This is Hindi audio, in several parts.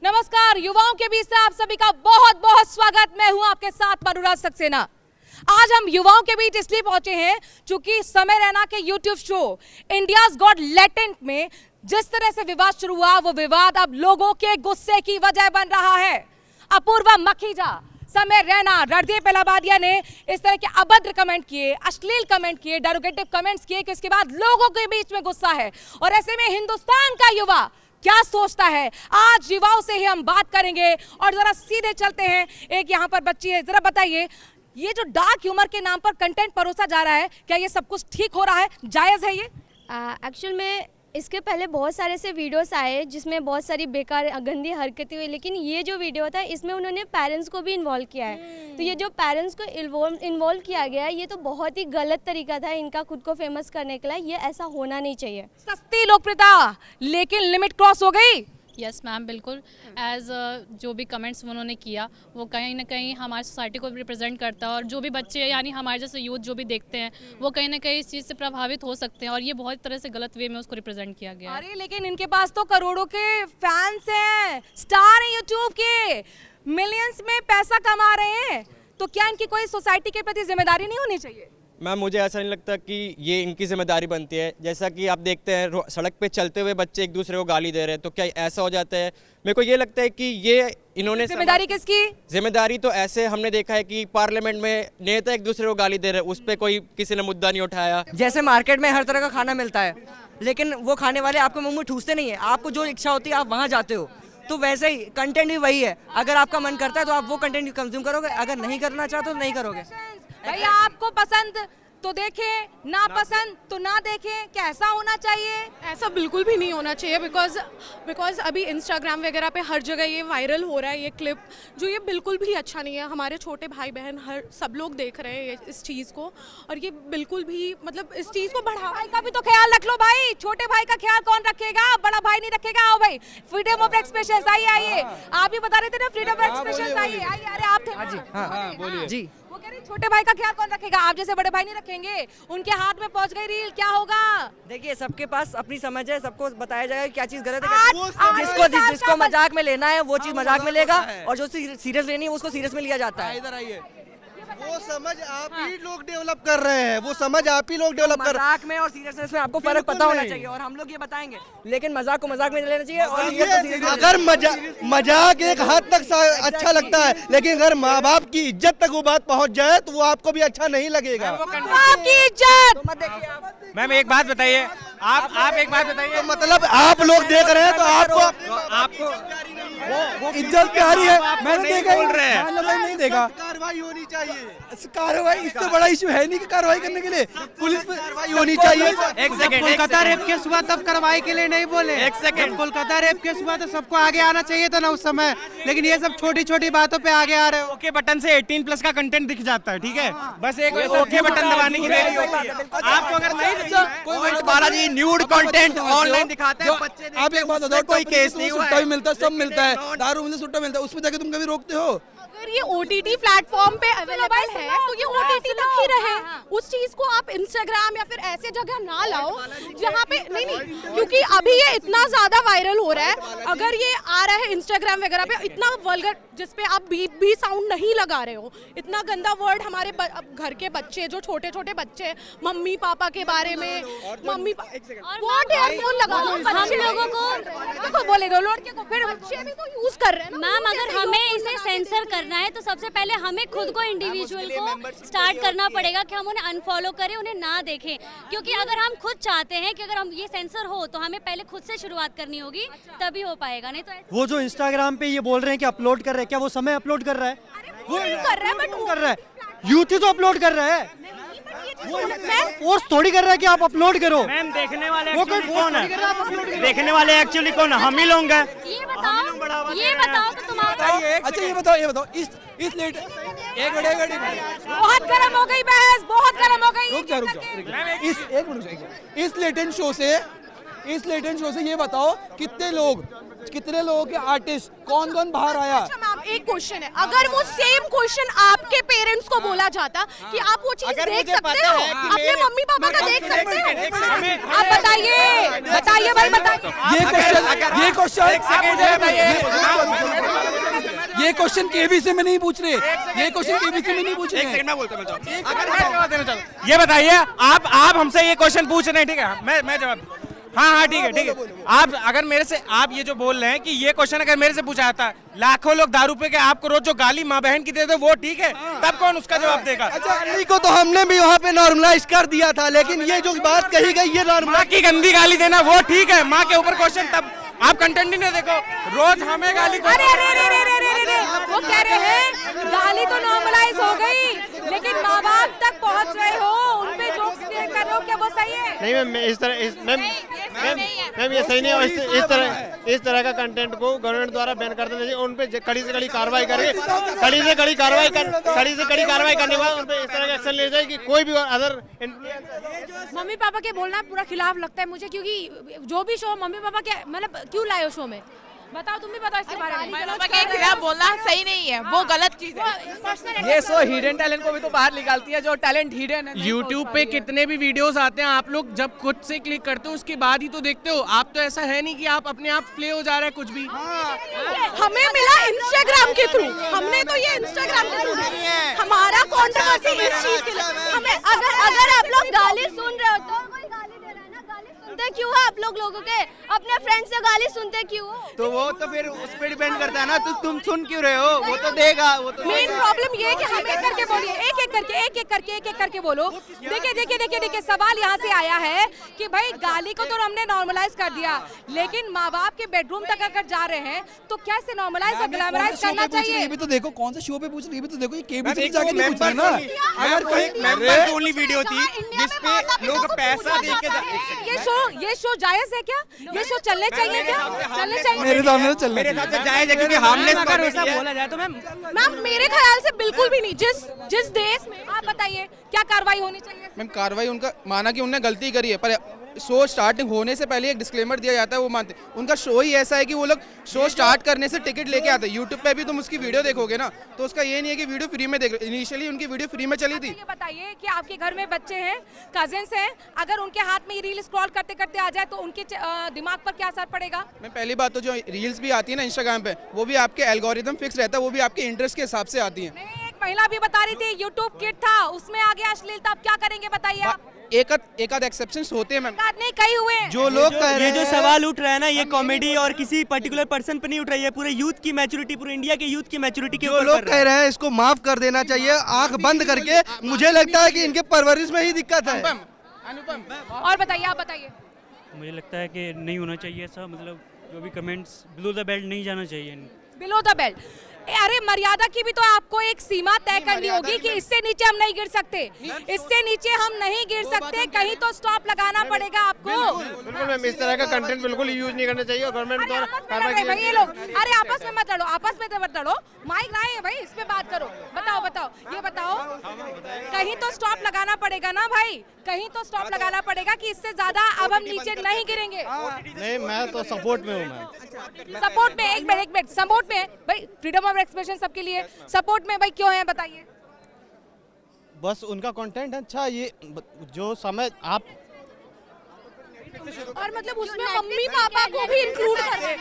नमस्कार, युवाओं के बीच से आप सभी का बहुत बहुत स्वागत। मैं हूं आपके साथ मनुराज सक्सेना। आज हम युवाओं के बीच इसलिए पहुंचे हैं क्योंकि समय रैना के YouTube show India's got latent में जिस तरह से विवाद शुरू हुआ, वो विवाद अब लोगों के गुस्से की वजह बन रहा है। अपूर्वा मखीजा, समय रैना, रणदीप इलाहाबादिया ने इस तरह के अभद्र कमेंट किए, अश्लील कमेंट किए, डेरोगेटिव कमेंट्स किए कि इसके बाद लोगों के बीच में गुस्सा है। और ऐसे में हिंदुस्तान का युवा क्या सोचता है, आज युवाओं से ही हम बात करेंगे। और जरा सीधे चलते हैं, एक यहाँ पर बच्ची है, जरा बताइए, ये जो डार्क ह्यूमर के नाम पर कंटेंट परोसा जा रहा है, क्या ये सब कुछ ठीक हो रहा है, जायज़ है ये? एक्चुअल में इसके पहले बहुत सारे से वीडियोस आए जिसमें बहुत सारी बेकार गंदी हरकतें हुई, लेकिन ये जो वीडियो था इसमें उन्होंने पेरेंट्स को भी इन्वॉल्व किया है। तो ये जो पेरेंट्स को इन्वॉल्व किया गया है, ये तो बहुत ही गलत तरीका था इनका खुद को फेमस करने के लिए। ये ऐसा होना नहीं चाहिए। सस्ती लोकप्रियता, लेकिन लिमिट क्रॉस हो गई। यस मैम, बिल्कुल। एज जो भी कमेंट्स उन्होंने किया वो कहीं ना कहीं हमारी सोसाइटी को रिप्रेजेंट करता है, और जो भी बच्चे यानी हमारे जैसे यूथ जो भी देखते हैं वो कहीं ना कहीं इस चीज़ से प्रभावित हो सकते हैं, और ये बहुत तरह से गलत वे में उसको रिप्रेजेंट किया गया है। अरे लेकिन इनके पास तो करोड़ों के फैंस हैं, स्टार हैं यूट्यूब के, मिलियंस में पैसा कमा रहे हैं, तो क्या इनकी कोई सोसाइटी के प्रति जिम्मेदारी नहीं होनी चाहिए? मैम, मुझे ऐसा नहीं लगता कि ये इनकी जिम्मेदारी बनती है। जैसा कि आप देखते हैं सड़क पे चलते हुए बच्चे एक दूसरे को गाली दे रहे हैं, तो क्या ऐसा हो जाता है? मेरे को ये लगता है कि ये इन्होंने जिम्मेदारी किसकी? जिम्मेदारी तो ऐसे हमने देखा है कि पार्लियामेंट में नेता एक दूसरे को गाली दे रहे हैं, उस पर कोई किसी ने मुद्दा नहीं उठाया। जैसे मार्केट में हर तरह का खाना मिलता है, लेकिन वो खाने वाले आपके मुंह में ठूसते नहीं है, आपको जो इच्छा होती है आप वहाँ जाते हो। तो वैसे ही कंटेंट भी वही है, अगर आपका मन करता है तो आप वो कंटेंट कंज्यूम करोगे, अगर नहीं करना चाहते तो नहीं करोगे। भाई आपको पसंद तो देखें, ना पसंद तो ना देखें, कैसा होना चाहिए? ऐसा बिल्कुल भी नहीं होना चाहिए। बिकॉज अभी इंस्टाग्राम वगैरह पे हर जगह ये वायरल हो रहा है, ये क्लिप जो ये बिल्कुल भी अच्छा नहीं है। हमारे छोटे भाई बहन हर सब लोग देख रहे हैं इस चीज़ को, और ये बिल्कुल भी मतलब इस चीज़ को बढ़ावा। भाई का भी तो ख्याल रख लो भाई, छोटे भाई का ख्याल कौन रखेगा? बड़ा भाई नहीं रखेगा। आओ भाई, फ्रीडम ऑफ एक्सप्रेशन, आइए। आप भी बता रहे थे ना, फ्रीडम ऑफ एक्सप्रेशन, आइए। अरे आप थे जी, वो कह रही छोटे भाई का ख्याल कौन रखेगा? आप जैसे बड़े भाई नहीं रखेंगे, उनके हाथ में पहुंच गई रील, क्या होगा? देखिए, सबके पास अपनी समझ है, सबको बताया जाएगा क्या चीज गलत है। जिसको मजाक में लेना है वो चीज मजाक में लेगा, और जो सीरियस लेनी है उसको सीरियस में लिया जाता है। इधर आइए, वो समझ आप ही लोग डेवलप कर रहे हैं, वो समझ आप ही लोग डेवलप कर रहे हैं। मजाक में और सीरियसनेस में आपको फर्क पता होना चाहिए, और हम लोग ये बताएंगे, लेकिन मजाक को मजाक में लेना चाहिए। और ये अगर मजाक एक हद तक अच्छा लगता है, लेकिन अगर माँ बाप की इज्जत तक वो बात पहुँच जाए तो वो आपको भी अच्छा नहीं लगेगा। आपकी इज्जत मत देखिए आप। मैम एक बात बताइए, आप एक बात बताइए, मतलब आप लोग देख रहे हैं तो आपको वो इज्जत प्यारी है। मैंने देखा बोल रहे हैं, नहीं देखा। कार्रवाई होनी चाहिए, कार्रवाई इससे बड़ा इशू है नहीं कि कार्रवाई करने के लिए पुलिस पे कार्रवाई होनी चाहिए। एक सेकंड, कोलकाता रेप केस हुआ तब कार्रवाई के लिए नहीं बोले। एक सेकंड, कोलकाता रेप केस हुआ तो सबको आगे आना चाहिए था ना उस समय, लेकिन ये सब छोटी छोटी बातों पे आगे आ रहे हो। ओके बटन से 18+ का कंटेंट दिख जाता है, ठीक है, बस एक ओके बटन दबाने की देरी होती है। आपको अगर नहीं बालाजी न्यूड कंटेंट ऑनलाइन दिखाते हैं बच्चे, आप एक बात बताओ, कोई केस नहीं हुआ, सुट्टा भी मिलता है, सब मिलता है, दारू मिलता है, सुट्टा मिलता है, उसमें जाके तुम कभी रोकते हो? अगर ये OTT प्लेटफॉर्म पे अवेलेबल है तो ये OTT तक ही रहे। उस चीज को आप इंस्टाग्राम या फिर ऐसे जगह ना लाओ जहाँ पे नहीं, क्योंकि अभी ये इतना ज्यादा वायरल हो रहा है। अगर ये आ रहा है इंस्टाग्राम वगैरह पे इतना वल्गर, जिसपे आप बीप भी साउंड नहीं लगा रहे हो, इतना गंदा वर्ड हमारे घर के बच्चे, जो छोटे छोटे बच्चे, मम्मी पापा के बारे में, मम्मी व्हाट एयरफोन लगा दो, हम लोगों को बोले दो लौट के को, फिर बच्चे भी तो यूज कर रहे हैं ना। मैम, अगर हमें इसे सेंसर करना है तो सबसे पहले हमें खुद को इंडिविजुअल को स्टार्ट करना पड़ेगा कि हम उन्हें अनफॉलो करें, उन्हें ना देखें। क्योंकि अगर हम खुद चाहते हैं कि अगर हम ये सेंसर हो तो हमें पहले खुद से शुरुआत करनी होगी, तभी हो पाएगा। नहीं तो वो जो इंस्टाग्राम पे ये बोल रहे हैं कि अपलोड कर रहे हैं, क्या वो समय अपलोड कर रहा है? वो नहीं कर रहा है, बट कर रहा है, यूथ ही तो अपलोड कर रहा है, फोर्स थोड़ी कर रहा है कि आप अपलोड करो। मैम देखने वाले एक्चुअली कौन है? देखने वाले एक्चुअली कौन है? हम ही लोग हैं। ये बताओ कि तुम्हारा अच्छा ये बताओ इस लेट एक मिनट बहुत गर्म हो गई बहस, बहुत गर्म हो गई। रुक जा। इस लेटेंट शो से ये बताओ कितने लोगों के आर्टिस्ट कौन बाहर आया? अच्छा मैम, एक क्वेश्चन है, अगर वो सेम क्वेश्चन आपके पेरेंट्स को बोला जाता कि आप वो चीज देख सकते हो, अपने मम्मी पापा का देख सकते हो, आप बताइए भाई, बताइए। ये क्वेश्चन ये क्वेश्चन केबीसी में नहीं पूछ रहे, ये क्वेश्चन केबीसी में नहीं पूछ रहे। एक सेकंड मैं बोलता हूं, अगर मैं जवाब देना चाहता हूं, ये बताइए आप हमसे ये क्वेश्चन पूछ रहे हैं, ठीक है, मैं जवाब, हाँ ठीक है। आप अगर मेरे से, आप ये जो बोल रहे हैं कि ये क्वेश्चन अगर मेरे से पूछा जाता, लाखों लोग दारू पे के आपको रोज जो गाली माँ बहन की देते वो ठीक है, तब कौन उसका जवाब देगा? अच्छा, अली को तो हमने भी वहाँ पे नॉर्मलाइज कर दिया था, लेकिन ये जो बात कही गई ये माँ नॉर्मल की गंदी गाली देना वो ठीक है, माँ के ऊपर क्वेश्चन, तब आप कंटेंट ही नहीं देखो, रोज हमें गाली। अरे अरे अरे अरे अरे अरे अरे वो कह रहे हैं गाली तो नॉर्मलाइज हो गई, लेकिन माँ बाप तक पहुँच रहे हो, उन पे जोक्स कर रहे हो, क्या वो सही है? नहीं मैम, इस तरह मैम ये सही नहीं है। इस तरह का कंटेंट को गवर्नमेंट द्वारा बैन कर देना चाहिए, उन पे कड़ी से कड़ी कार्रवाई करके कड़ी से कड़ी कार्रवाई करने के बाद उन पे इस तरह का एक्शन लेना चाहिए कि कोई भी अदर इन्फ्लुएंसर। मम्मी पापा के बोलना पूरा खिलाफ लगता है मुझे, क्योंकि जो भी शो मम्मी पापा के मतलब क्यों लाए हो शो में, बताओ, तुम भी बताओ इसके बारे में। पापा के खिलाफ बोलना सही नहीं है, वो गलत चीज है। ये शो हिडन टैलेंट को भी तो बाहर निकालती है, जो टैलेंट हिडन है। YouTube पे कितने भी वीडियोस आते हैं, आप लोग जब खुद से क्लिक करते हो उसके बाद ही तो देखते हो, आप तो ऐसा है नहीं कि आप अपने आप प्ले हो जा रहा है कुछ भी। हमें मिला इंस्टाग्राम के थ्रू, हमने तो ये इंस्टाग्राम के थ्रू, हमारा कंट्रोवर्सी इस चीज के लिए हमें। अगर आप लोग गाली सुन रहे हो तो कोई गाली दे रहा है ना, गाली सुनते क्यों हो आप लोगों के, अपने फ्रेंड से गाली सुनते क्यों हो? तो वो तो फिर उस पर डिपेंड करता है ना, तो तुम सुन क्यों रहे हो, वो तो देगा, वो तो मेन प्रॉब्लम ये है कि हम एक करके बोलिए, एक एक करके बोलो। देखिए सवाल यहाँ से आया है कि भाई गाली को तो हमने नॉर्मलाइज कर दिया, लेकिन माँ बाप के बेडरूम तक अगर जा रहे हैं तो कैसे नॉर्मलाइज और ग्लैमराइज करना चाहिए? ये भी तो देखो कौन से शो पे पूछ रही है, भी तो देखो ये केबीसी में जाके नहीं पूछ रहे ना। अगर कोई मेंबर्स ओनली वीडियो थी जिसपे लोग पैसा दे के, ये शो जायज है क्या? ये शो चलने चाहिए क्या? चलने चाहिए? मेरे सामने तो चल मेरे हिसाब से जायज है, क्योंकि हार्मलेस अगर ऐसा बोला जाए तो मैम मेरे ख्याल से बिल्कुल भी नहीं। जिस देश में, आप बताइए क्या कार्रवाई होनी चाहिए? मैम कार्रवाई, उनका माना कि उन्होंने गलती करी है, पर शो स्टार्टिंग होने से पहले एक डिस्क्लेमर दिया जाता है, वो मानते। उनका शो ही ऐसा है कि वो लोग शो स्टार्ट करने से टिकट लेके आते हैं। यूट्यूब पे भी तुम उसकी वीडियो देखोगे ना, तो उसका ये नहीं है कि वीडियो फ्री में देख रहे। इनिशियली उनकी वीडियो फ्री में चली थी। ये बताइए कि आपके घर में बच्चे हैं, कजिन्स हैं, अगर उनके हाथ में ये रील स्क्रॉल करते करते आ जाए तो उनके दिमाग पर क्या असर पड़ेगा? मैं पहली बात तो जो रील्स भी आती है ना इंस्टाग्राम पे, वो भी आपके एल्गोरिदम फिक्स रहता है, वो भी आपके इंटरेस्ट के हिसाब से आती है। नहीं, एक महिला भी बता रही थी यूट्यूब किड था, उसमें आ गया अश्लीलता, आप क्या करेंगे बताइए आप? एक आध एक्सेप्शंस होते हैं मैम, नहीं कई हुए हैं। जो लोग कह रहे हैं, ये जो सवाल उठ रहा है ना, ये कॉमेडी और किसी पर्टिकुलर पर्सन पे नहीं उठ रही है, पूरे यूथ की मैच्योरिटी, पूरे इंडिया के यूथ की मैच्योरिटी के ऊपर लोग कह रहे हैं इसको माफ कर देना चाहिए, आंख बंद करके। मुझे लगता है कि इनके परवरिश में ही दिक्कत है। और बताइए, आप बताइए। मुझे लगता है कि नहीं होना चाहिए ऐसा, मतलब जो भी कमेंट्स बिलो द बेल्ट नहीं जाना चाहिए। बिलो द बेल्ट, अरे मर्यादा की भी तो आपको एक सीमा तय करनी होगी कि इससे नीचे हम नहीं गिर सकते, इससे नीचे हम नहीं गिर सकते, कहीं तो स्टॉप लगाना पड़ेगा आपको। बिल्कुल मैम, इस तरह का कंटेंट बिल्कुल यूज नहीं करना चाहिए और गवर्नमेंट द्वारा कार्रवाई भाई ये लोग, अरे आपस में मत लड़ो, आपस में मत लड़ो, माइक लाए हैं भाई, इस पे बात करो। बताओ ये बताओ, कहीं तो स्टॉप लगाना पड़ेगा ना भाई, कहीं तो स्टॉप लगाना पड़ेगा कि इससे ज्यादा अब हम नीचे नहीं गिरेंगे। नहीं, मैं तो सपोर्ट में हूँ मैम। सपोर्ट में, एक मिनट सपोर्ट में भाई, फ्रीडम ऑफ एक्सप्रेशन सबके लिए, सपोर्ट में भाई क्यों है बताइए? बस उनका कंटेंट अच्छा, ये जो समय आप और मतलब उसमें मम्मी पापा को भी इंक्लूड कर रहे हैं।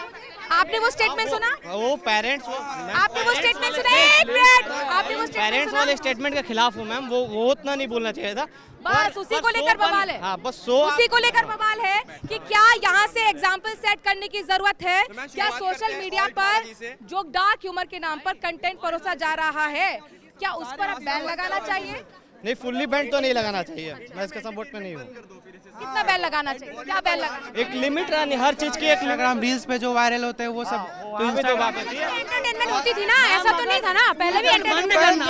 आपने वो स्टेटमेंट सुना? वो पेरेंट्स, आपने वो स्टेटमेंट सुना? एक मिनट, आपने वो पेरेंट्स वाले स्टेटमेंट के खिलाफ हूँ मैम, वो उतना नहीं बोलना चाहिए था। बस उसी को लेकर बवाल है। हाँ, बस उसी को लेकर बवाल है कि क्या यहाँ से एग्जाम्पल सेट करने की जरूरत है? क्या सोशल मीडिया पर जो डार्क ह्यूमर के नाम पर कंटेंट परोसा जा रहा है, क्या उस पर अब बैन लगाना चाहिए? नहीं, फुल्ली बैन तो नहीं लगाना चाहिए, मैं इसके सपोर्ट में नहीं हूँ। कितना बैन लगाना चाहिए? क्या बैन लगाना? एक लिमिट रहनी हर चीज की, एक इंस्टाग्राम रील्स पे जो वायरल होते हैं वो सब तो एंटरटेनमेंट होती थी ना, ऐसा तो नहीं था ना, पहले भी एंटरटेनमेंट।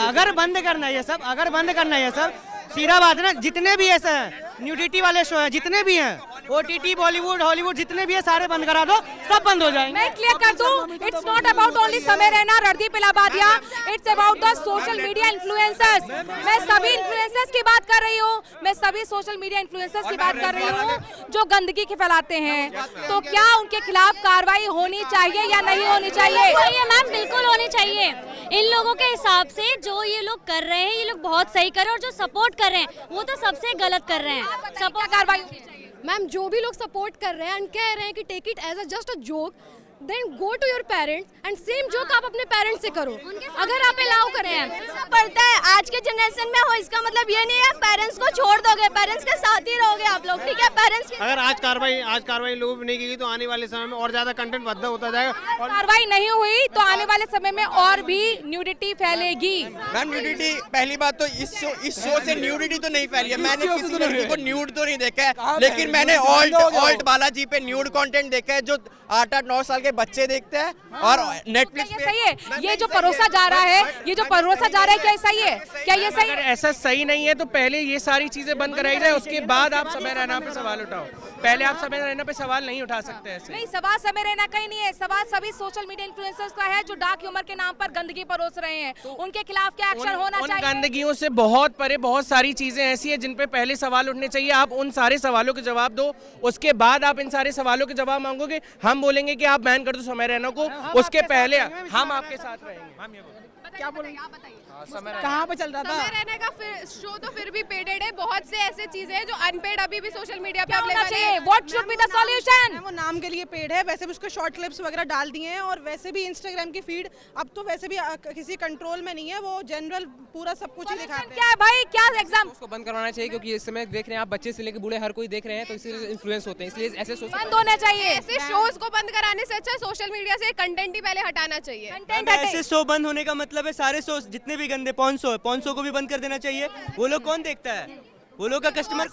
अगर बंद करना ये सब, अगर बंद करना ये सब, सीधा बात है ना, जितने भी ऐसे हैं न्यूडिटी वाले शो हैं, जितने भी हैं, OTT बॉलीवुड हॉलीवुड जितने भी है, सारे बंद करा दो, सब बंद हो जाएंगे। मैं क्लियर कर दूं, इट्स नॉट अबाउट ओनली समय Raina, Randeep Allahbadia, it's about the social media influencers. मैं सभी इन्फ्लुएंसर्स की बात कर रही हूँ, मैं सभी सोशल मीडिया इन्फ्लुएंसर्स की बात कर रही हूँ जो गंदगी के फैलाते हैं। तो क्या उनके खिलाफ कार्रवाई होनी चाहिए या नहीं होनी चाहिए? मैम बिल्कुल होनी चाहिए। इन लोगों के हिसाब से जो ये लोग कर रहे हैं, ये लोग बहुत सही कर रहे हैं, और जो सपोर्ट कर रहे हैं वो तो सबसे गलत कर रहे हैं। सपोर्ट कार्रवाई होनी चाहिए। मैम जो भी लोग सपोर्ट कर रहे हैं, कह रहे हैं कि take it as a just a joke, then go to your parents and same joke आप अपने पेरेंट्स से करो, अगर आप अलाउ करें। पड़ता है आज के जनरेशन में हो, इसका मतलब ये नहीं है पेरेंट्स को छोड़ दोगे, पेरेंट्स के साथ ही रहोगे आप लोग, ठीक है। पेरेंट्स अगर आज कार्रवाई लोगों ने नहीं की तो आने वाले समय में और ज्यादा कंटेंट बढ़ता होता जाएगा। और कार्रवाई नहीं हुई तो आने वाले समय में और भी न्यूडिटी फैलेगी। मैम न्यूडिटी, पहली बात तो इस शो से न्यूडिटी तो नहीं फैली है। मैंने किसी लड़की को न्यूड तो नहीं देखा है, लेकिन मैंने ऑल्ट बालाजी पे न्यूड कंटेंट देखा है जो 8-9 साल के बच्चे देखते हैं। और नेटफ्लिक्स ये सही है, ये जो परोसा जा रहा है, ये जो परोसा जा रहा है, क्या सही है? क्या ये सही अगर है? ऐसा सही नहीं है तो पहले ये सारी चीजें बंद कराई जाए, उसके बाद आप समय रैना पे सवाल उठाओ। पहले आप समय रैना पे सवाल नहीं उठा सकते ऐसे। नहीं, सवाल समय रहना कहीं नहीं है, सवाल सभी सोशल मीडिया इन्फ्लुएंसर्स का है जो डार्क ह्यूमर के नाम पर गंदगी परोस रहे हैं, उनके खिलाफ क्या एक्शन होना उन चाहिए? गंदगियों से बहुत परे बहुत सारी चीजें ऐसी है जिन पे पहले सवाल उठने चाहिए। आप उन सारे सवालों के जवाब दो, उसके बाद आप इन सारे सवालों के जवाब मांगोगे। हम बोलेंगे कि आप बैन कर दो समय रैना को, उसके पहले हम आपके साथ रहेंगे। क्या बोलेंगे आप बताइए। कहाँ पे चल रहा था? समय रहने का शो तो फिर भी पेडेड है, बहुत से ऐसे चीजें हैं जो अनपेड अभी भी सोशल मीडिया पे क्या होना अवेलेबल चाहिए? है। What should be the solution? वो नाम के लिए पेड है, वैसे भी उसके शॉर्ट क्लिप्स वगैरह डाल दिए हैं, और वैसे भी इंस्टाग्राम की फीड अब तो वैसे भी किसी कंट्रोल में नहीं है, वो जनरल पूरा सब कुछ ही दिखाते क्या है भाई, क्या एग्जाम उसको बंद करवाना चाहिए, क्योंकि इस समय देख रहे हैं आप बच्चे से लेकर बूढ़े हर कोई देख रहे हैं, तो इसलिए इन्फ्लुएंस होते हैं, इसलिए ऐसे सोच बंद होना चाहिए? ऐसे शोज को बंद कराने से अच्छा सोशल मीडिया से कंटेंट ही पहले हटाना चाहिए। कंटेंट ऐसे शो बंद होने का मतलब है सारे शो जितने भी गंदे पॉन शो को भी बंद कर देना चाहिए। वो लोग कौन देखता है? वो लोग का कस्टमर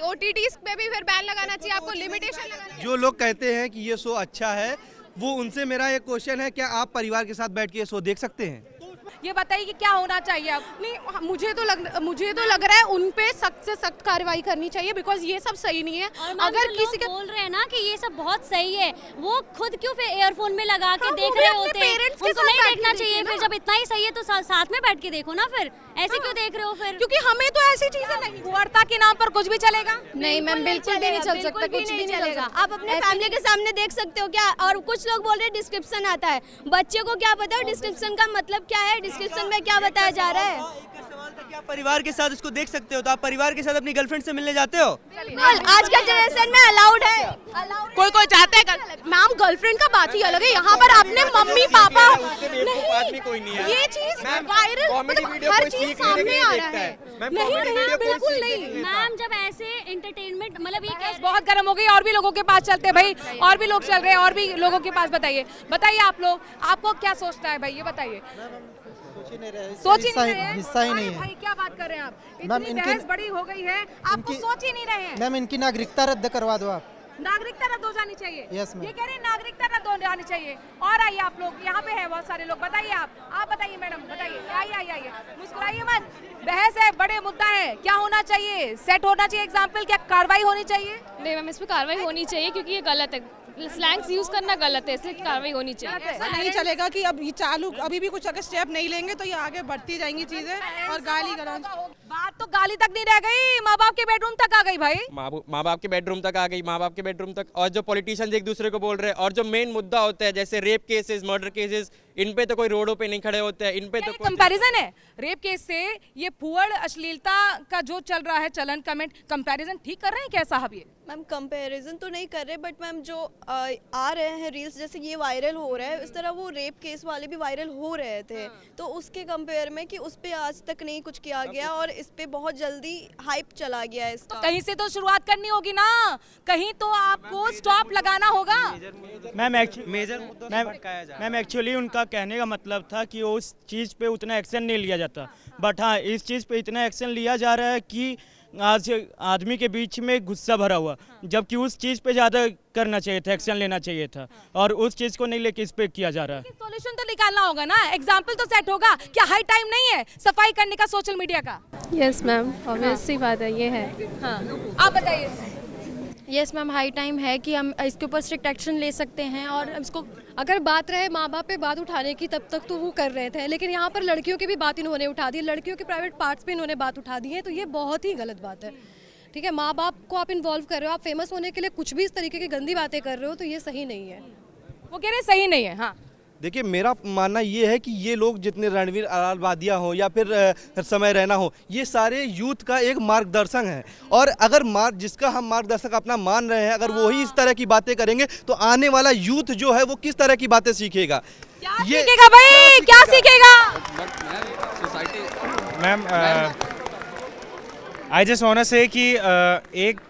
ओटीटीज पे भी फिर बैन लगाना चाहिए, आपको लिमिटेशन लगाना चाहिए। जो लोग कहते हैं कि ये शो अच्छा है, वो उनसे मेरा एक क्वेश्चन है, क्या आप परिवार के साथ बैठ के ये शो देख सकते हैं? ये बताइए कि क्या होना चाहिए अब? नहीं, मुझे तो लग रहा है उन पे सख्त से सख्त कार्रवाई करनी चाहिए, बिकॉज ये सब सही नहीं है। अगर किसी के बोल रहे हैं ना कि ये सब बहुत सही है, वो खुद क्यों फिर ईयरफोन में लगा के देख रहे होते हैं? उनको नहीं देखना चाहिए फिर, जब इतना ही सही है तो साथ में बैठ के देखो ना, फिर ऐसे क्यों देख रहे हो फिर? क्योंकि हमें तो ऐसी चीजें नहीं। कुंवरता के नाम पर कुछ भी चलेगा? नहीं मैम, बिल्कुल भी नहीं चल सकता, कुछ भी नहीं चलेगा। आप अपने फैमिली के सामने देख सकते हो क्या? और कुछ लोग बोल रहे हैं डिस्क्रिप्शन आता है, बच्चे को क्या पता है डिस्क्रिप्शन का मतलब क्या है, डिस्क्रिप्शन में क्या बताया जा रहा है? सवाल था कि आप परिवार के साथ उसको देख सकते हो, तो आप परिवार के साथ अपनी गर्लफ्रेंड से मिलने जाते हो? आज का जनरेशन में अलाउड है। कोई चाहता है मैम, गर्लफ्रेंड का बात ही अलग है, यहाँ पर आपने मम्मी पापा नहीं, ये चीज वायरल हर चीज सामने आ रहा है। नहीं, बिल्कुल नहीं मैम, जब ऐसे एंटरटेनमेंट मतलब ये बहस बहुत गर्म हो गई, और भी लोगों के पास चलते हैं भाई, और भी लोग चल रहे हैं, और भी लोगों के पास बताइए आप लोग, आपको क्या सोचता है भाई, ये बताइए। सोच ही नहीं रहे, हिस्सा ही नहीं है। भाई क्या बात कर रहे हैं आप? मैम, इतनी बहस बड़ी हो गई है, आपको सोच ही नहीं रहे हैं। मैम इनकी नागरिकता रद्द करवा दो आप। नागरिकता रद्द हो जानी चाहिए? Yes ma'am. ये कह रहे हैं नागरिकता रद्द हो जानी चाहिए। और आइए आप लोग, यहाँ पे है बहुत सारे लोग, बताइए आप बताइए मैडम, बताइए, आइए, मुस्कुराइए मत, बहस है, बड़े मुद्दा है, क्या होना चाहिए? सेट होना चाहिए एग्जाम्पल, क्या कार्रवाई होनी चाहिए? नहीं मैम, इस पर कार्रवाई होनी चाहिए क्योंकि ये गलत है, स्लैंग्स यूज करना गलत है, इसलिए कार्रवाई होनी चाहिए। ऐसा नहीं चलेगा कि अब ये चालू अभी भी कुछ अगर स्टेप नहीं लेंगे तो ये आगे बढ़ती जाएंगी चीजें, और गाली गलौज। बात तो गाली तक नहीं रह गई, माँ बाप के बेडरूम तक आ गई भाई। माँ बाप के बेडरूम तक आ गई, माँ बाप के बेडरूम तक। और जो पॉलिटिशियंस एक दूसरे को बोल रहे हैं, और जो मेन मुद्दा होता है जैसे रेप केसेस, मर्डर केसेस, इन पे तो कोई रोडों पे नहीं खड़े होते हैं, इन पे तो कंपैरिजन है रेप केस से। ये फुअड़ अश्लीलता का जो चल रहा है चलन, कमेंट कंपैरिजन ठीक कर रहे हैं क्या साहब? ये मैम कंपैरिजन तो नहीं कर रहे, बट मैम जो आ रहे हैं रील्स, जैसे ये वायरल हो रहा है, इस तरह वो रेप केस वाले भी वायरल हो रहे थे, तो उसके कंपेयर में कि उस पे आज तक नहीं कुछ किया गया और इस पे बहुत जल्दी हाइप चला गया है इसका। तो कहीं से तो शुरुआत करनी होगी ना, कहीं तो आपको स्टॉप लगाना होगा। मैम एक्चुअली उनका कहने का मतलब था कि उस चीज़ पे उतना एक्शन नहीं लिया जाता, बट हाँ इस चीज़ पे इतना एक्शन लिया जा रहा है कि आज आदमी के बीच में गुस्सा भरा हुआ, जबकि उस चीज़ पे ज़्यादा करना चाहिए था, एक्शन लेना चाहिए था, और उस चीज़ को नहीं लेके इस पे किया जा रहा है। सॉल्यूशन तो निकालना होगा ना, एग्जाम्पल तो सेट होगा। क्या हाई टाइम नहीं है सफाई करने का सोशल मीडिया का? यस मैम, ऑब्वियस सी बात है, ये है। हाँ, आप बताइए। यस मैम, हाई टाइम है कि हम इसके ऊपर स्ट्रिक्ट एक्शन ले सकते हैं, और इसको अगर बात रहे माँ बाप पे बात उठाने की, तब तक तो वो कर रहे थे, लेकिन यहाँ पर लड़कियों की भी बात इन्होंने उठा दी, लड़कियों के प्राइवेट पार्ट्स पे इन्होंने बात उठा दी है, तो ये बहुत ही गलत बात है। ठीक है, माँ बाप को आप इन्वॉल्व कर रहे हो, आप फेमस होने के लिए कुछ भी इस तरीके की गंदी बातें कर रहे हो, तो ये सही नहीं है। वो कह रहे सही नहीं है। हाँ देखिए मेरा मानना ये है कि ये लोग जितने रणवीर अलालवादिया हो या फिर समय रैना हो, ये सारे यूथ का एक मार्गदर्शन है। और अगर जिसका हम मार्गदर्शक अपना मान रहे हैं, अगर वही इस तरह की बातें करेंगे तो आने वाला यूथ जो है वो किस तरह की बातें सीखेगा? ये सीखेगा भाई, क्या सीखेगा? Ma'am I just want to say कि एक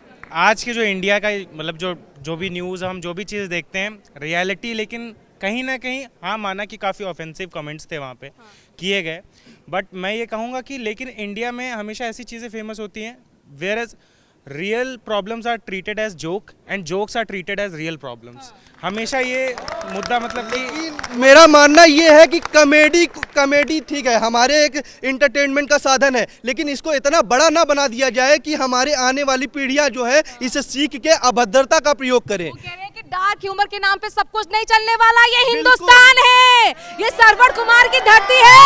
आज के जो इंडिया का मतलब जो भी न्यूज़ हम जो भी चीज़ देखते हैं रियलिटी, लेकिन कहीं ना कहीं हाँ माना कि काफ़ी ऑफेंसिव कमेंट्स थे वहाँ पे किए गए, बट मैं ये कहूँगा कि लेकिन इंडिया में हमेशा ऐसी चीज़ें फेमस होती हैं whereas real problems are treated as joke and jokes are treated as real problems. हमेशा ये मुद्दा मतलब कि मेरा मानना ये है कि कॉमेडी ठीक है, हमारे एक इंटरटेनमेंट का साधन है, लेकिन इसको इतना बड़ा ना बना दिया जाए कि हमारे आने वाली पीढ़ियां जो है इसे सीख के अभद्रता का प्रयोग करें। वो कह रहे हैं कि डार्क ह्यूमर के नाम पे सब कुछ नहीं चलने वाला, ये हिंदुस्तान है, ये सरवर कुमार की धरती है।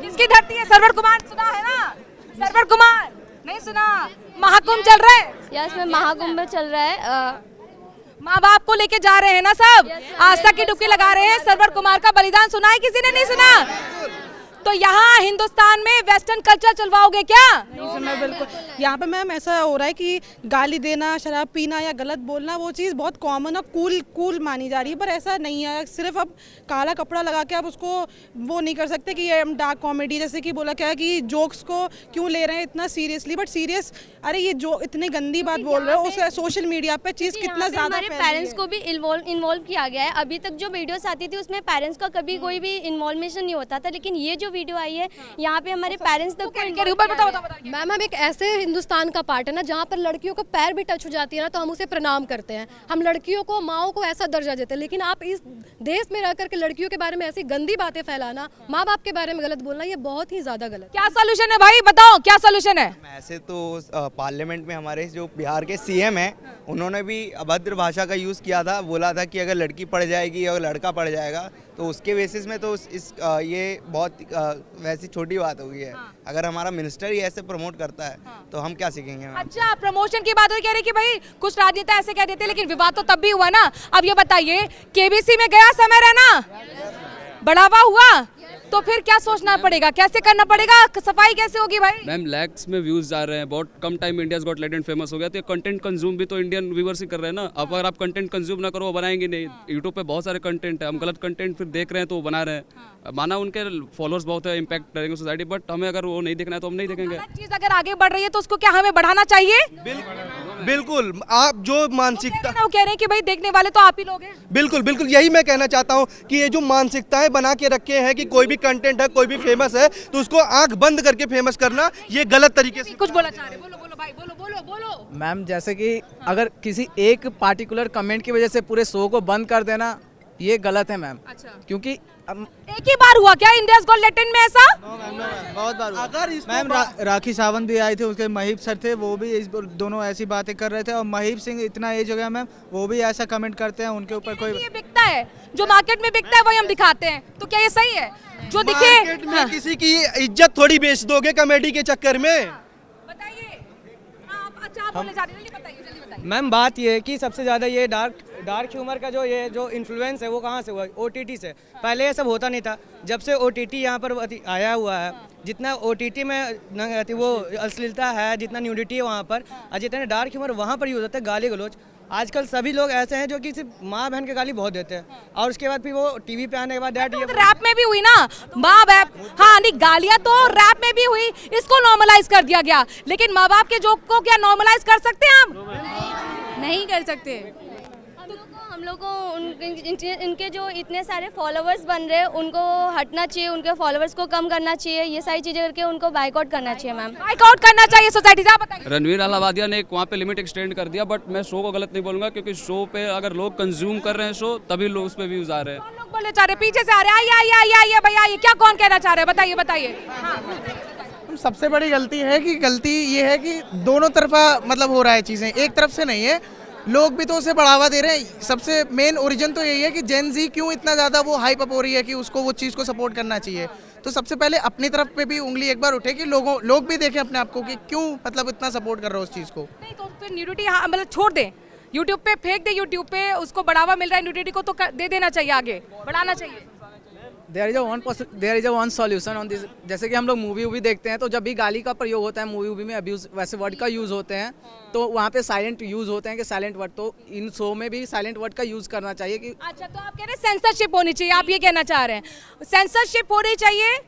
किसकी धरती है? सरवर कुमार सुना है ना? सरवर कुमार नहीं सुना? महाकुंभ चल रहा है, यस मैम, महाकुंभ में चल रहा है। माँ बाप को लेके जा रहे हैं ना सब, आस्था की डुबकी लगा रहे हैं। सरवर कुमार का बलिदान सुना है किसी ने? नहीं सुना? तो यहाँ हिंदुस्तान में वेस्टर्न कल्चर चलवाओगे क्या? नहीं सुना बिल्कुल। यहाँ पे मैम ऐसा हो रहा है कि गाली देना, शराब पीना या गलत बोलना वो चीज़ बहुत कॉमन और कूल मानी जा रही है, पर ऐसा नहीं है। सिर्फ अब काला कपड़ा लगा के आप उसको वो नहीं कर सकते कि ये डार्क कॉमेडी, जैसे कि बोला क्या है कि जोक्स को क्यों ले रहे हैं इतना सीरियसली, बट सीरियस अरे ये जो इतनी गंदी बात बोल रहे हो उसका सोशल मीडिया पे चीज़ कितना ज़्यादा हमारे पेरेंट्स को भी इन्वॉल्व किया गया है। अभी तक जो वीडियोस आती थी उसमें पेरेंट्स का कभी कोई भी इन्वॉल्वेशन नहीं होता था, लेकिन ये जो वीडियो आई है यहाँ पे हमारे पेरेंट्स तक मैम हम एक ऐसे हिंदुस्तान का पार्ट है ना जहाँ पर लड़कियों को पैर भी टच हो जाती है ना तो हम उसे प्रणाम करते हैं, हम लड़कियों को, माओ को ऐसा दर्जा देते हैं। लेकिन आप इस देश में रह करके लड़कियों के बारे में ऐसी गंदी बातें फैलाना, माँ बाप के बारे में गलत बोलना, ये बहुत ही ज्यादा गलत। क्या सोल्यूशन है भाई, बताओ क्या सोल्यूशन है? ऐसे तो पार्लियामेंट में हमारे जो बिहार के सीएम हैं उन्होंने भी अभद्र भाषा का यूज़ किया था, बोला था कि अगर लड़की पढ़ जाएगी और लड़का पढ़ जाएगा तो उसके बेसिस में तो ये बहुत वैसी छोटी बात हो गई है। अगर हमारा मिनिस्टर ही ऐसे प्रमोट करता है तो हम क्या सीखेंगे? अच्छा, प्रमोशन की बात हो कह रहे कि भाई कुछ राजनेता ऐसे कह देते, लेकिन विवाद तो तब भी हुआ ना। अब ये बताइए, केबीसी में गया समय रैना, बढ़ावा हुआ, तो फिर क्या सोचना पड़ेगा, कैसे करना पड़ेगा, सफाई कैसे होगी भाई? मैम लैक्स में व्यूज जा रहे हैं, बहुत कम टाइम में इंडियाज गॉट टैलेंट फेमस हो गया, तो कंटेंट कंज्यूम भी तो इंडियन व्यूअर्स ही कर रहे हैं ना। अब अगर आप कंटेंट कंज्यूम ना करो वो बनाएंगे नहीं। यूट्यूब पे बहुत सारे कंटेंट है, हम गलत कंटेंट फिर देख रहे हैं तो वो बना रहे हैं। माना उनके फॉलोअर्स बहुत है, इम्पैक्ट करेंगे सोसाइटी, बट हमें अगर वो नहीं देखना है तो हम नहीं देखेंगे। चीज अगर आगे बढ़ रही है तो उसको क्या हमें बढ़ाना चाहिए? बिल्कुल, आप जो मानसिकता वो कह रहे हैं कि भाई देखने वाले तो आप ही लोग हैं। बिल्कुल यही मैं कहना चाहता हूँ कि ये जो मानसिकताएं बना के रखे हैं कि कोई भी कंटेंट है, कोई भी फेमस है तो उसको आंख बंद करके फेमस करना, ये गलत तरीके से। कुछ बोला चाह रहे, बोलो भाई, बोलो। मैम जैसे कि अगर किसी एक पार्टिकुलर कमेंट की वजह से पूरे शो को बंद कर देना, ये गलत है मैम। अच्छा। क्योंकि एक ही बार हुआ क्या इंडियाज गॉट टैलेंट में ऐसा? बहुत बार हुआ। अगर मैम राखी सावंत भी आए थे, उसके महीप सर थे, वो भी दोनों ऐसी बातें कर रहे थे। और महीप सिंह इतना एज हो गया मैम, वो भी ऐसा कमेंट करते हैं, उनके ऊपर कोई ये बिकता है, जो मार्केट में बिकता है वही हम दिखाते हैं, तो क्या ये सही है? जो दिखे मार्केट में किसी की इज्जत थोड़ी बेच दोगे कॉमेडी के चक्कर में? बताइए। अच्छा आप बोले जा रहे हैं, बताइए जल्दी बताइए। मैम बात ये है कि सबसे ज़्यादा ये डार्क ह्यूमर का जो इन्फ्लुएंस है वो कहाँ से हुआ? OTT से। पहले ये सब होता नहीं था, जब से OTT यहाँ पर आया हुआ है, जितना OTT में वो अश्लीलता है, जितना न्यूडिटी है वहाँ पर, और जितने डार्क ह्यूमर वहाँ पर यूज होता है, गाली गलौज। आजकल सभी लोग ऐसे हैं जो कि सिर्फ माँ बहन के गाली बहुत देते हैं, और उसके बाद फिर वो टीवी पे आने के बाद डैड, ये रैप में भी हुई ना माँ बाप, हाँ नहीं गालियाँ तो रैप में भी हुई, इसको नॉर्मलाइज कर दिया गया, लेकिन माँ बाप के जोक को क्या नॉर्मलाइज कर सकते हैं हम? नहीं कर सकते। हम लोग को इनके जो इतने सारे फॉलोअर्स बन रहे हैं उनको हटना चाहिए, उनके फॉलोअर्स को कम करना चाहिए, ये सारी चीज़ें करके उनको बाइकआउट करना चाहिए मैम। बाइकआउट करना चाहिए सोसाइटी से, आप बताइए। रणवीर अलाहाबादिया ने वहाँ पे लिमिट एक्सटेंड कर दिया, बट मैं शो को गलत नहीं बोलूँगा, क्योंकि शो पे अगर लोग कंज्यूम कर रहे हैं शो, तभी लोग उस पर व्यूज आ रहे हैं। लोग बोले चाह रहे, पीछे से आ रहे, आइए भैया, ये क्या कौन कहना चाह रहे हैं? बताइए। सबसे बड़ी गलती है कि गलती ये है कि दोनों तरफा मतलब हो रहा है चीज़ें, एक तरफ से नहीं है। लोग भी तो उसे बढ़ावा दे रहे हैं। सबसे मेन ओरिजिन तो यही है कि जेन जी क्यों इतना ज़्यादा वो हाइप अप हो रही है कि उसको वो चीज़ को सपोर्ट करना चाहिए। तो सबसे पहले अपनी तरफ पे भी उंगली एक बार उठे कि लोग भी देखें अपने आप को कि क्यों मतलब इतना सपोर्ट कर रहे हो उस चीज़ को। नहीं तो फिर न्यूडिटी मतलब छोड़ दें, यूट्यूब पे फेंक दे, यूट्यूब पे उसको बढ़ावा मिल रहा है न्यूडिटी को तो दे देना चाहिए, आगे बढ़ाना चाहिए। There is a one solution on this. जैसे कि हम लोग मूवी वूवी देखते हैं तो जब भी गाली का प्रयोग होता है मूवी वूवी में, अब्यूज वैसे वर्ड का यूज़ होते हैं, तो वहाँ पे साइलेंट यूज़ होते हैं कि साइलेंट वर्ड, तो इन शो में भी साइलेंट वर्ड का यूज़ करना चाहिए कि अच्छा, तो आप कह रहे हैं सेंसरशिप होनी चाहिए, आप ये कहना चाह रहे हैं सेंसरशिप होनी चाहिए?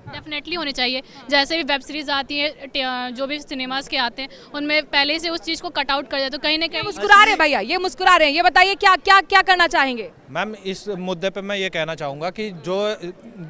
डेफिनेटली होनी चाहिए। जैसे भी वेब सीरीज आती है, जो भी सिनेमाज के आते हैं, उनमें पहले से उस चीज़ को कट आउट कर दिया, तो कहीं ना कहीं मुस्कुरा रहे हैं भैया, ये मुस्कुरा रहे हैं, ये बताइए क्या क्या क्या करना चाहेंगे? मैम इस मुद्दे पे मैं ये कहना चाहूँगा कि जो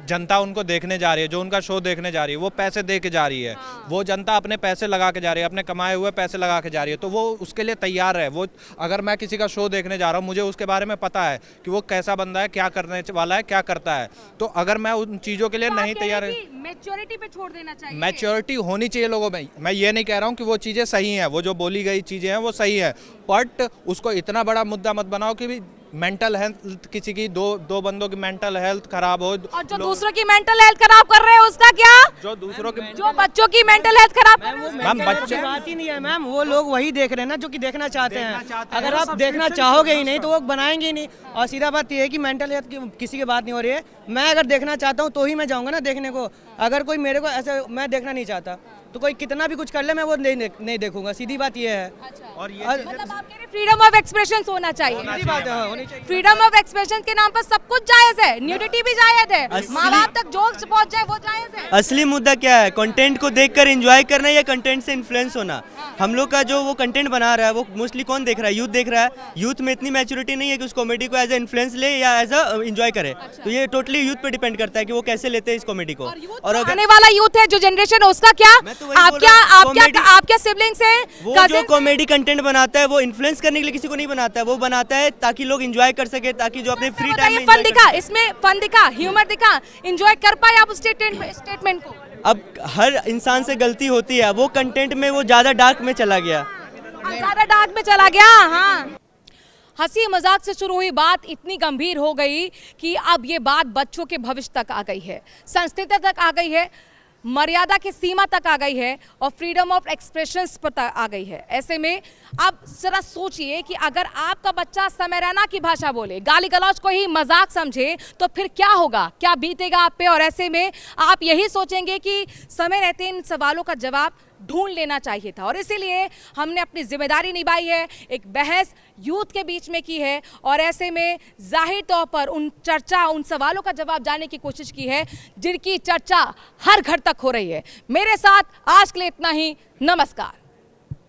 जनता उनको देखने जा रही है, जो उनका शो देखने जा रही है, वो पैसे दे के जा रही है, वो जनता अपने पैसे लगा के जा रही है, अपने कमाए हुए पैसे लगा के जा रही है, तो वो उसके लिए तैयार है। वो अगर मैं किसी का शो देखने जा रहा हूँ, मुझे उसके बारे में पता है कि वो कैसा बंदा है, क्या करने वाला है, क्या करता है, तो अगर मैं उन चीज़ों के लिए नहीं तैयार है, मैच्योरिटी पे छोड़ देना चाहिए। मैच्योरिटी होनी चाहिए लोगों में। मैं ये नहीं कह रहा हूँ कि वो चीज़ें सही हैं, वो जो बोली गई चीज़ें हैं वो सही है, बट उसको इतना बड़ा मुद्दा मत बनाओ कि मेंटल हेल्थ किसी की दो बंदों की मेंटल हेल्थ खराब हो, और जो दूसरों की मेंटल हेल्थ खराब कर रहे हैं उसका क्या? जो दूसरों की, जो बच्चों की मेंटल हेल्थ खराब कर रहे हैं मैम बच्चे बात ही नहीं है मैम, वो लोग वही देख रहे हैं ना जो कि देखना चाहते हैं। अगर आप देखना चाहोगे ही नहीं तो वो बनाएंगे ही नहीं। और सीधा बात ये है कि मेंटल हेल्थ की किसी की बात नहीं हो रही है। मैं अगर देखना चाहता हूँ तो ही मैं जाऊँगा ना देखने को। अगर कोई मेरे को ऐसे मैं देखना नहीं चाहता तो कोई कितना भी कुछ कर ले मैं वो नहीं देखूंगा, सीधी बात ये है। और ये मतलब आप कह रहे फ्रीडम ऑफ एक्सप्रेशन होना चाहिए। होनी चाहिए। फ्रीडम ऑफ एक्सप्रेशन के नाम पर सब कुछ जायज है, न्यूडिटी भी जायज है, माँ बाप तक जो पहुंच जाए वो जायज है। असली मुद्दा क्या है? कंटेंट को देखकर एंजॉय करना या कंटेंट से इन्फ्लुएंस होना? हम लोग का जो वो कंटेंट बना रहा है वो मोस्टली कौन देख रहा है? यूथ देख रहा है। यूथ में इतनी मैच्योरिटी नहीं है कि उस कॉमेडी को एज ए इन्फ्लुएंस ले या एज अ एंजॉय करे। तो ये टोटली यूथ पे डिपेंड करता है कि वो कैसे लेते हैं इस कॉमेडी को। और आने वाला यूथ है, जो जनरेशन है, उसका क्या? आपके सिबलिंग्स हैं, वो जो कॉमेडी कंटेंट बनाता है वो इन्फ्लुएंस करने के लिए किसी को नहीं बनाता है, वो बनाता है ताकि लोग एंजॉय कर सके, ताकि जो अपने फ्री टाइम में फन दिखा, इसमें फन दिखा, ह्यूमर दिखा, एंजॉय कर पाए आप स्टेटमेंट को। अब हर इंसान से गलती होती है, वो कंटेंट में वो ज्यादा डार्क में चला गया, हाँ। हंसी मजाक से शुरू हुई बात इतनी गंभीर हो गई कि अब ये बात बच्चों के भविष्य तक आ गई है, संस्कृति तक आ गई है, मर्यादा की सीमा तक आ गई है और फ्रीडम ऑफ एक्सप्रेशंस पर आ गई है। ऐसे में अब जरा सोचिए कि अगर आपका बच्चा समय रैना की भाषा बोले, गाली गलौज को ही मजाक समझे, तो फिर क्या होगा, क्या बीतेगा आप पे? और ऐसे में आप यही सोचेंगे कि समय रहते इन सवालों का जवाब ढूंढ लेना चाहिए था। और इसीलिए हमने अपनी जिम्मेदारी निभाई है, एक बहस यूथ के बीच में की है और ऐसे में जाहिर तौर पर उन सवालों का जवाब जानने की कोशिश की है जिनकी चर्चा हर घर तक हो रही है। मेरे साथ आज के लिए इतना ही। नमस्कार।